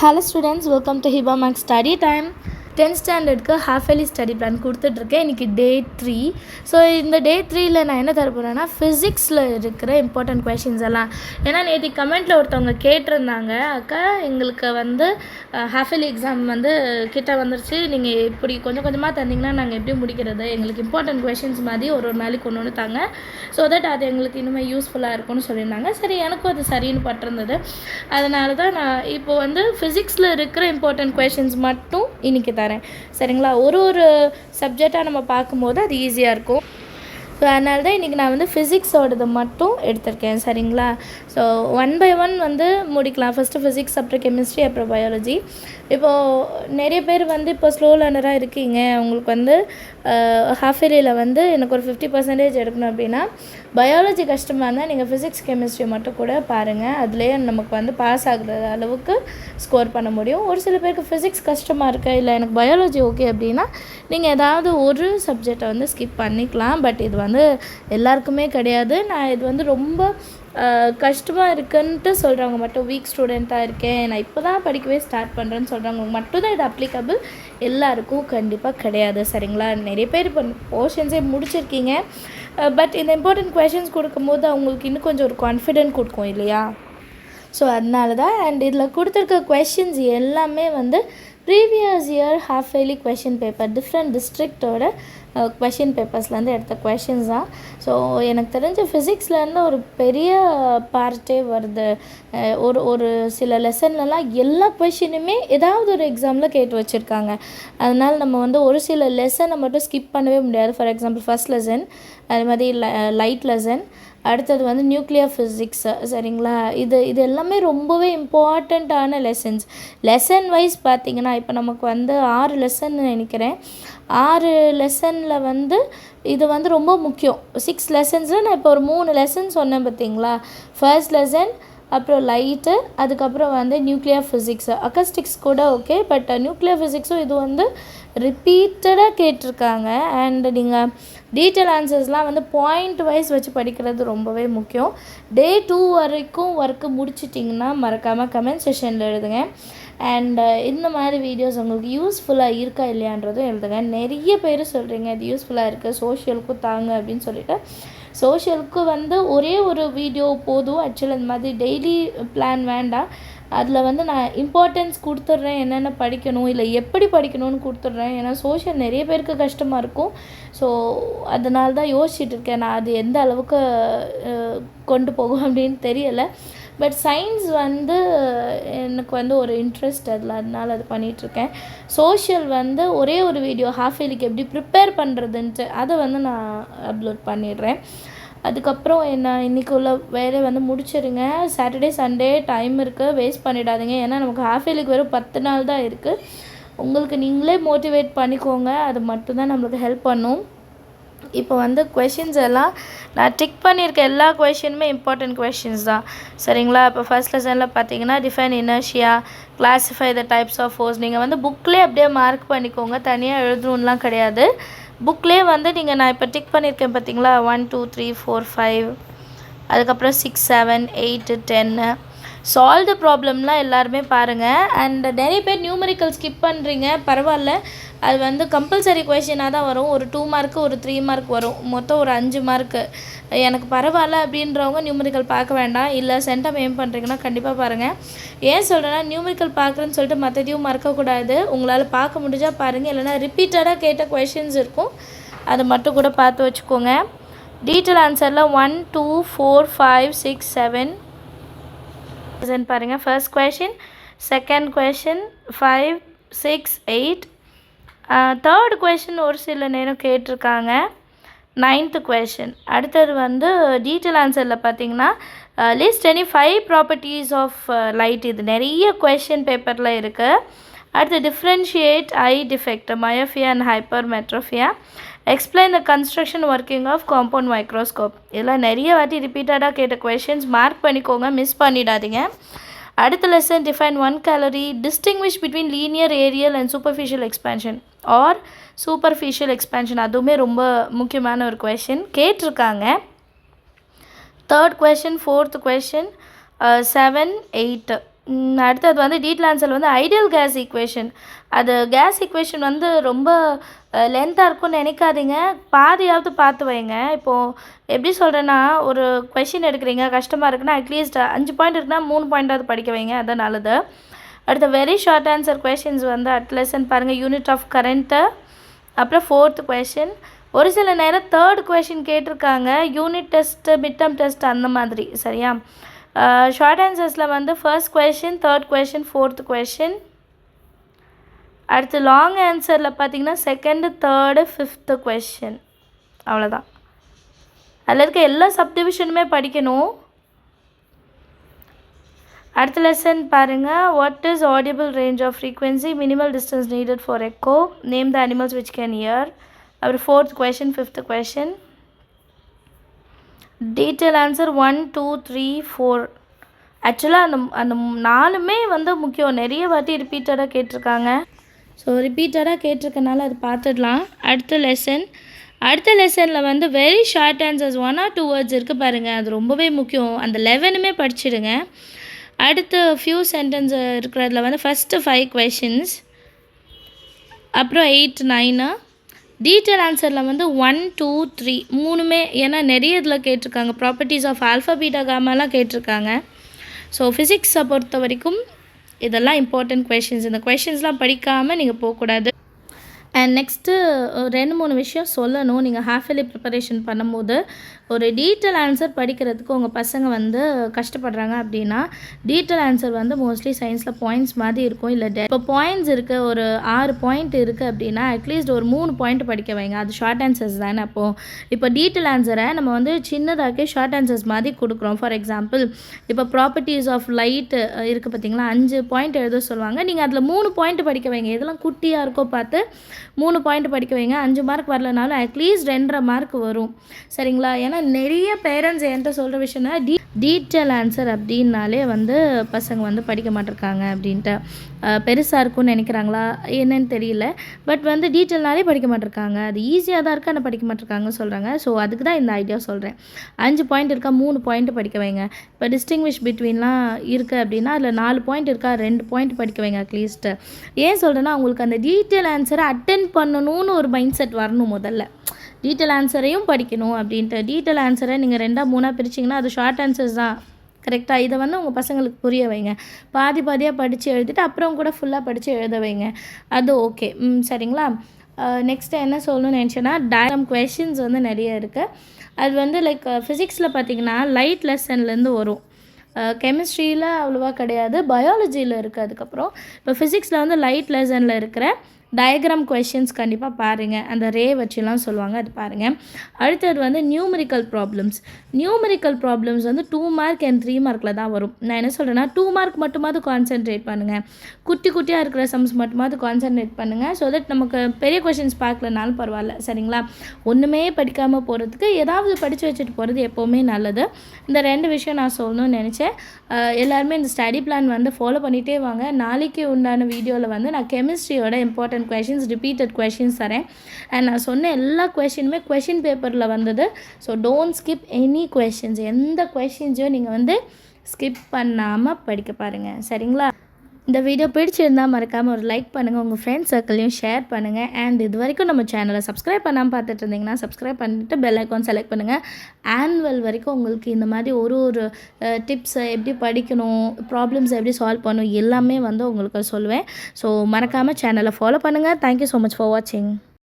Hello students, welcome to Hiba Max Study Time. 10th ஸ்டாண்டர்டுக்கு half yearly study plan கொடுத்துட்ருக்கேன். இன்றைக்கி டே 3. So இந்த டே 3ல் நான் என்ன தர போகிறேன்னா ஃபிசிக்ஸில் இருக்கிற இம்பார்ட்டன்ட் கொஷின்ஸ் எல்லாம். ஏன்னா நேற்று கமெண்ட்டில் ஒருத்தவங்க கேட்டிருந்தாங்க, அக்கா எங்களுக்கு ஹாஃப் இயர்லி எக்ஸாம் கிட்ட வந்துருச்சு, நீங்கள் இப்படி கொஞ்சம் கொஞ்சமாக தந்தீங்கன்னா நாங்கள் எப்படி முடிக்கிறது, எங்களுக்கு இம்பார்ட்டன்ட் கொஷின்ஸ் மாதிரி ஒரு நாளைக்கு ஒன்று தாங்க, ஸோ தட் அது எங்களுக்கு இன்னுமே யூஸ்ஃபுல்லாக இருக்கும்னு சொல்லியிருந்தாங்க. சரி, எனக்கும் அது சரின்னு பட்டிருந்தது. அதனால தான் நான் இப்போ ஃபிசிக்ஸில் இருக்கிற இம்பார்ட்டன்ட் கொஷின்ஸ் மட்டும் இன்றைக்கி தரேன். சரிங்களா? ஒரு சப்ஜெக்டாக நம்ம பார்க்கும்போது அது ஈஸியாக இருக்கும். ஸோ அதனால தான் இன்றைக்கி நான் ஃபிசிக்ஸோடது மட்டும் எடுத்திருக்கேன். சரிங்களா? ஸோ 1 by 1 முடிக்கலாம். ஃபஸ்ட்டு ஃபிசிக்ஸ், அப்புறம் கெமிஸ்ட்ரி, அப்புறம் பயாலஜி. இப்போது நிறைய பேர் இப்போ ஸ்லோ லேர்னராக இருக்கீங்க, உங்களுக்கு ஹாஃப் இயர்லியில் எனக்கு ஒரு 50% எடுக்கணும் அப்படின்னா பயாலஜி கஷ்டமாக இருந்தால் நீங்கள் ஃபிசிக்ஸ், கெமிஸ்ட்ரி மட்டும் கூட பாருங்கள். அதுலேயே நமக்கு பாஸ் ஆகுற அளவுக்கு ஸ்கோர் பண்ண முடியும். ஒரு சில பேருக்கு ஃபிசிக்ஸ் கஷ்டமாக இருக்குது, இல்லை எனக்கு பயாலஜி ஓகே அப்படின்னா நீங்கள் ஏதாவது ஒரு சப்ஜெக்டை ஸ்கிப் பண்ணிக்கலாம். பட் இது எல்லாருக்குமே கிடையாது. நான் இது ரொம்ப கஷ்டமாக இருக்குன்ட்டு சொல்கிறவங்க மட்டும், வீக் ஸ்டூடெண்ட்டாக இருக்கேன், நான் இப்போ தான் படிக்கவே ஸ்டார்ட் பண்ணுறேன்னு சொல்கிறவங்க மட்டும்தான் இது அப்ளிகபிள். எல்லாருக்கும் கண்டிப்பாக கிடையாது. சரிங்களா? நிறைய பேர் இப்போ போர்ஷன்ஸே முடிச்சிருக்கீங்க, பட் இந்த இம்பார்ட்டன்ட் கொஷின்ஸ் கொடுக்கும்போது அவங்களுக்கு இன்னும் கொஞ்சம் ஒரு கான்ஃபிடென்ட் கொடுக்கும் இல்லையா? ஸோ அதனால தான். அண்ட் இதில் கொடுத்துருக்க கொஷின்ஸ் எல்லாமே previous year half yearly question paper, different டிஸ்ட்ரிக்டோட கொஷின் பேப்பர்ஸ்லேருந்து எடுத்த கொஷின்ஸ் தான். ஸோ எனக்கு தெரிஞ்ச ஃபிசிக்ஸ்லேருந்து ஒரு பெரிய பார்ட்டே வருது. ஒரு சில லெசன்லலாம் எல்லா கொஷினுமே ஏதாவது ஒரு எக்ஸாமில் கேட்டு வச்சுருக்காங்க. அதனால் நம்ம ஒரு சில லெசனை மட்டும் ஸ்கிப் பண்ணவே முடியாது. ஃபார் எக்ஸாம்பிள் ஃபஸ்ட் லெசன், அது மாதிரி லைட் லெசன், அடுத்தது நியூக்ளியர் ஃபிசிக்ஸு. சரிங்களா? இது எல்லாமே ரொம்பவே இம்பார்ட்டண்ட்டான லெசன்ஸ். லெசன் வைஸ் பார்த்திங்கன்னா இப்போ நமக்கு 6 லெசன் நினைக்கிறேன். 6 லெசனில் இது ரொம்ப முக்கியம். 6 லெசன்ஸில் நான் இப்போ ஒரு 3 லெசன் சொன்னேன் பார்த்திங்களா? ஃபர்ஸ்ட் லெசன், அப்புறம் லைட்டு, அதுக்கப்புறம் நியூக்ளியர் ஃபிசிக்ஸு. அக்கஸ்டிக்ஸ் கூட ஓகே, பட் நியூக்ளியர் ஃபிசிக்ஸும் இது ரிப்பீட்டடாக கேட்டிருக்காங்க. அண்ட் நீங்கள் டீட்டெயில் ஆன்சர்ஸ்லாம் பாயிண்ட் வைஸ் வச்சு படிக்கிறது ரொம்பவே முக்கியம். டே 2 வரைக்கும் ஒர்க்கு முடிச்சிட்டிங்கன்னா மறக்காமல் கமெண்ட் செஷனில் எழுதுங்க. அண்ட் இந்த மாதிரி வீடியோஸ் உங்களுக்கு யூஸ்ஃபுல்லாக இருக்கா இல்லையான்றதும் எழுதுங்க. நிறைய பேர் சொல்கிறீங்க இது யூஸ்ஃபுல்லாக இருக்குது, சோஷியலுக்கும் தாங்க அப்படின்னு சொல்லிட்டு. சோஷியலுக்கு ஒரே ஒரு வீடியோ போதும். ஆக்சுவலி இந்த மாதிரி டெய்லி பிளான் வேண்டாம். அதில் நான் இம்பார்ட்டன்ஸ் கொடுத்துட்றேன், என்னென்ன படிக்கணும், இல்லை எப்படி படிக்கணும்னு கொடுத்துட்றேன். ஏன்னா சோஷியல் நிறைய பேருக்கு கஷ்டமாக இருக்கும். ஸோ அதனால தான் யோசிச்சுட்டு இருக்கேன் நான் அது எந்த அளவுக்கு கொண்டு போகும் அப்படின்னு தெரியலை. பட் சயின்ஸ் எனக்கு ஒரு இன்ட்ரெஸ்ட் அதில், அதனால் அது பண்ணிகிட்ருக்கேன். சோஷியல் ஒரே ஒரு வீடியோ ஹாஃப் இயர்லிக்கு எப்படி ப்ரிப்பேர் பண்ணுறதுன்ட்டு அதை நான் அப்லோட் பண்ணிடுறேன். அதுக்கப்புறம் இன்றைக்கி உள்ள வேலை முடிச்சிருங்க. சாட்டர்டே சண்டே டைம் இருக்குது, வேஸ்ட் பண்ணிடாதீங்க. ஏன்னா நமக்கு ஹாஃப் இயர்லிக்கு வெறும் 10 நாள் தான் இருக்குது. உங்களுக்கு நீங்களே மோட்டிவேட் பண்ணிக்கோங்க, அது மட்டும்தான் நம்மளுக்கு ஹெல்ப் பண்ணும். இப்போ கொஷின்ஸ் எல்லாம் நான் டிக் பண்ணியிருக்க எல்லா கொஷினுமே இம்பார்ட்டன்ட் கொஷின்ஸ் தான். சரிங்களா? இப்போ ஃபர்ஸ்ட் லெசனில் பார்த்தீங்கன்னா define inertia, classify the types of force. நீங்கள் புக்லேயே அப்படியே மார்க் பண்ணிக்கோங்க, தனியாக எழுதணும்லாம் கிடையாது. புக்லேயே நீங்கள் நான் இப்போ டிக் பண்ணியிருக்கேன் பார்த்தீங்களா, 1 2 3 4 5, அதுக்கப்புறம் 6 7 8 10. சால்வ் த ப்ராப்ளம்லாம் எல்லாருமே பாருங்கள். அண்ட் நிறைய பேர் நியூமரிக்கல் ஸ்கிப் பண்ணுறீங்க, பரவாயில்ல. அது கம்பல்சரி கொஷினாக தான் வரும். ஒரு 2 மார்க்கு, ஒரு 3 மார்க் வரும், மொத்தம் ஒரு 5 மார்க்கு. எனக்கு பரவாயில்ல அப்படின்றவங்க நியூமரிக்கல் பார்க்க வேண்டாம். இல்லை சென்டம் ஏம் பண்ணுறீங்கன்னா கண்டிப்பாக பாருங்கள். ஏன் சொல்கிறேன்னா, நியூமரிக்கல் பார்க்குறேன்னு சொல்லிட்டு மற்றதையும் மறக்கக்கூடாது. உங்களால் பார்க்க முடிஞ்சால் பாருங்கள், இல்லைனா ரிப்பீட்டடாக கேட்ட கொஷின்ஸ் இருக்கும், அதை மட்டும் கூட பார்த்து வச்சுக்கோங்க. டீட்டெயில் ஆன்சரில் 1 2 4 5 6 7 பாருங்கள். First question, second question, 5 6 8. Third question ஒரு சில நேரம் கேட்டிருக்காங்க. 9th question. அடுத்தது டீட்டெயில் ஆன்சரில் பார்த்தீங்கன்னா list any 5 properties of light. இது நிறைய கொஷின் பேப்பரில் இருக்குது. அடுத்து differentiate eye defect, myopia and hypermetropia. Explain the construction working of compound microscope. இதெல்லாம் நிறைய வாட்டி ரிப்பீட்டடாக கேட்ட கொஷின்ஸ், மார்க் பண்ணிக்கோங்க, மிஸ் பண்ணிடாதீங்க. அடுத்த lesson define 1 calorie, distinguish between linear, areal and superficial expansion or superficial expansion. அதுவுமே ரொம்ப முக்கியமான ஒரு கொஷின் கேட்டிருக்காங்க. Third question, fourth question, 7 8. அடுத்தது வந்து டீட்டெயில் ஆன்சர் வந்து ஐடியல் கேஸ் ஈக்குவேஷன். அது கேஸ் ஈக்குவேஷன் வந்து ரொம்ப லென்த்தாக இருக்கும்னு நினைக்காதீங்க, பாதியாவது பார்த்து வைங்க. இப்போது எப்படி சொல்கிறேன்னா, ஒரு கொஷின் எடுக்கிறீங்க கஷ்டமாக இருக்குன்னா அட்லீஸ்ட் 5 பாயிண்ட் இருக்குன்னா 3 பாயிண்டாவது படிக்க வைங்க, அதுதான் நல்லது. அடுத்த வெரி ஷார்ட் ஆன்சர் கொஷின்ஸ் வந்து அட் லெசன் பாருங்கள், யூனிட் ஆஃப் கரண்ட்டு, அப்புறம் 4th கொஷின். ஒரு சில நேரம் 3rd கொஷின் கேட்டிருக்காங்க, unit test, mid term test அந்த மாதிரி. சரியா? ஷார்ட் ஆன்சர்ஸில் வந்து 1st question, 3rd question, 4th question. அடுத்து லாங் ஆன்சரில் பார்த்தீங்கன்னா 2nd, 3rd, 5th கொஷின். அவ்வளோதான். அதில் இருக்க எல்லா சப்டிவிஷனுமே படிக்கணும். அடுத்த லெசன் பாருங்கள், what is audible range of frequency, minimal distance needed for echo, name the animals which can hear. அப்புறம் 4th question, 5th question. Detail answer 1, 2, 3, 4. ஆக்சுவலாக அந்த 4மே வந்து முக்கியம், நிறைய வாட்டி ரிப்பீட்டடாக கேட்டிருக்காங்க. ஸோ ரிப்பீட்டடாக கேட்டிருக்கனால அது பார்த்துடலாம். அடுத்த லெசனில் வந்து very short answers 1 or 2 words இருக்குது பாருங்கள், அது ரொம்பவே முக்கியம். அந்த 11மே படிச்சிடுங்க. அடுத்து ஃபியூ சென்டென்ஸ் இருக்கிறதுல வந்து ஃபஸ்ட்டு 5 கொஷின்ஸ், அப்புறம் 8, 9. டீட்டெயில் ஆன்சரில் வந்து 1, 2, 3 3மே, ஏன்னா நிறைய இதில் கேட்டிருக்காங்க. ப்ராப்பர்ட்டிஸ் ஆஃப் ஆல்ஃபா பீட்டா காமாலாம் கேட்டிருக்காங்க. ஸோ ஃபிசிக்ஸை பொறுத்த வரைக்கும் இதெல்லாம் இம்பார்ட்டண்ட் கொஷின்ஸ். இந்த கொஷின்ஸ்லாம் படிக்காமல் நீங்கள் போகக்கூடாது. அண்ட் நெக்ஸ்ட்டு 2-3 விஷயம் சொல்லணும். நீங்கள் ஹாஃப் இயர்லி ப்ரிப்பரேஷன் பண்ணும்போது ஒரு டீட்டெயில் ஆன்சர் படிக்கிறதுக்கு உங்கள் பசங்க வந்து கஷ்டப்படுறாங்க அப்படின்னா, டீட்டெயில் ஆன்சர் வந்து மோஸ்ட்லி சயின்ஸில் பாயிண்ட்ஸ் மாதிரி இருக்கும். இல்லை இப்போ பாயிண்ட்ஸ் இருக்குது, ஒரு 6 பாயிண்ட் இருக்குது அப்படின்னா அட்லீஸ்ட் ஒரு 3 பாயிண்ட் படிக்க வைங்க. அது ஷார்ட் ஆன்சர்ஸ் தானே. இப்போ டீட்டெயில் ஆன்சரை நம்ம வந்து சின்னதாக்கி ஷார்ட் ஆன்சர்ஸ் மாதிரி கொடுக்குறோம். ஃபார் எக்ஸாம்பிள், இப்போ ப்ராப்பர்ட்டிஸ் ஆஃப் லைட் இருக்குது பார்த்தீங்களா, 5 பாயிண்ட் எழுத சொல்லுவாங்க. நீங்கள் அதில் 3 பாயிண்ட் படிக்க வைங்க. இதெல்லாம் குட்டியாக இருக்கோ பார்த்து 3 பாயிண்ட் படிக்க வைங்க. 5 மார்க் வரலனாலும் அட்லீஸ்ட் 2.5 மார்க் வரும். சரிங்களா? ஏன்னா நிறைய பேரண்ட்ஸ் என்கிட்ட சொல்கிற விஷயம்னா டீட்டெயில் ஆன்சர் அப்படின்னாலே வந்து பசங்க வந்து படிக்க மாட்டிருக்காங்க அப்படின்ட்டு. பெருசாக இருக்கும்னு நினைக்கிறாங்களா என்னன்னு தெரியல, பட் வந்து டீட்டெயில்னாலே படிக்க மாட்டிருக்காங்க. அது ஈஸியாக தான் இருக்குது, ஆனால் படிக்க மாட்டிருக்காங்கன்னு சொல்கிறாங்க. ஸோ அதுக்கு தான் இந்த ஐடியா சொல்கிறேன். 5 பாயிண்ட் இருக்கா, 3 பாயிண்ட் படிக்க வைங்க. இப்போ டிஸ்டிங்விஷ் பிட்வீன்லாம் இருக்குது அப்படின்னா அதில் 4 பாயிண்ட் இருக்கா, 2 பாயிண்ட் படிக்க வைங்க அட்லீஸ்ட்டு. ஏன் சொல்கிறேன்னா, அவங்களுக்கு அந்த டீட்டெயில் ஆன்சரை அட்டென்ட் பண்ணணும்னு ஒரு மைண்ட் செட் வரணும். முதல்ல டீட்டெயில் ஆன்சரையும் படிக்கணும் அப்படின்ட்டு. டீட்டெயில் ஆன்சரை நீங்கள் 2 3 பிரிச்சிங்கன்னா அது ஷார்ட் ஆன்சர்ஸ் தான். கரெக்டாக? இதை வந்து உங்கள் பசங்களுக்கு புரிய வைங்க. பாதியாக படித்து எழுதிட்டு அப்புறம் கூட ஃபுல்லாக படித்து எழுத வைங்க. அது ஓகே. சரிங்களா? நெக்ஸ்ட்டு என்ன சொல்லணும்னு நினச்சேன்னா, டயக்ராம் கொஷின்ஸ் வந்து நிறைய இருக்குது. அது வந்து லைக் ஃபிசிக்ஸில் பார்த்திங்கன்னா லைட் லெசன்லேருந்து வரும். கெமிஸ்ட்ரியில் அவ்வளோவா கிடையாது, பயாலஜியில் இருக்குது. அதுக்கப்புறம் இப்போ ஃபிசிக்ஸில் வந்து லைட் லெசனில் இருக்கிற டயக்ராம் கொஷின்ஸ் கண்டிப்பாக பாருங்கள். அந்த ரே வச்சுலாம் சொல்லுவாங்க, அது பாருங்கள். அடுத்தது வந்து நியூமரிக்கல் ப்ராப்ளம்ஸ் வந்து 2 மார்க் அண்ட் 3 மார்க்கில் தான் வரும். நான் என்ன சொல்கிறேன்னா, 2 மார்க் மட்டுமாவது கான்சென்ட்ரேட் பண்ணுங்கள். குட்டியாக இருக்கிற சம்ஸ் மட்டுமாவது கான்சென்ட்ரேட் பண்ணுங்கள். ஸோ தட் நமக்கு பெரிய கொஷின்ஸ் பார்க்கலனாலும் பரவாயில்ல. சரிங்களா? ஒன்றுமே படிக்காமல் போகிறதுக்கு ஏதாவது படித்து வச்சுட்டு போகிறது எப்போவுமே நல்லது. இந்த 2 விஷயம் நான் சொல்லணும்னு நினச்சேன். எல்லாருமே இந்த ஸ்டடி பிளான் வந்து ஃபாலோ பண்ணிகிட்டே வாங்க. நாளைக்கு உண்டான வீடியோவில் வந்து நான் கெமிஸ்ட்ரியோட இம்பார்ட்டன்ட் questions, repeated questions தரேன். அண்ட் நான் சொன்ன எல்லா கொஷினுமே கொஷின் பேப்பரில் வந்தது. So don't skip any questions. எந்த கொஷின்ஸையும் நீங்கள் வந்து ஸ்கிப் பண்ணாமல் படிக்க பாருங்கள். சரிங்களா? இந்த வீடியோ பிடிச்சிருந்தால் மறக்காமல் ஒரு லைக் பண்ணுங்கள், உங்கள் ஃப்ரெண்ட்ஸ் சர்க்கிளையும் ஷேர் பண்ணுங்கள். அண்ட் இது வரைக்கும் நம்ம சேனலை சப்ஸ்கிரைப் பண்ணாமல் பார்த்துட்டு இருந்தீங்கன்னா சப்ஸ்கிரைப் பண்ணிவிட்டு பெல் ஐக்கான் செலக்ட் பண்ணுங்கள். ஆனுவல் வரைக்கும் உங்களுக்கு இந்த மாதிரி ஒரு டிப்ஸை எப்படி படிக்கணும், ப்ராப்ளம்ஸ் எப்படி சால்வ் பண்ணணும் எல்லாமே வந்து உங்களுக்கு சொல்லுவேன். ஸோ மறக்காமல் சேனலை ஃபாலோ பண்ணுங்கள். தேங்க்யூ ஸோ மச் ஃபார் வாட்சிங்.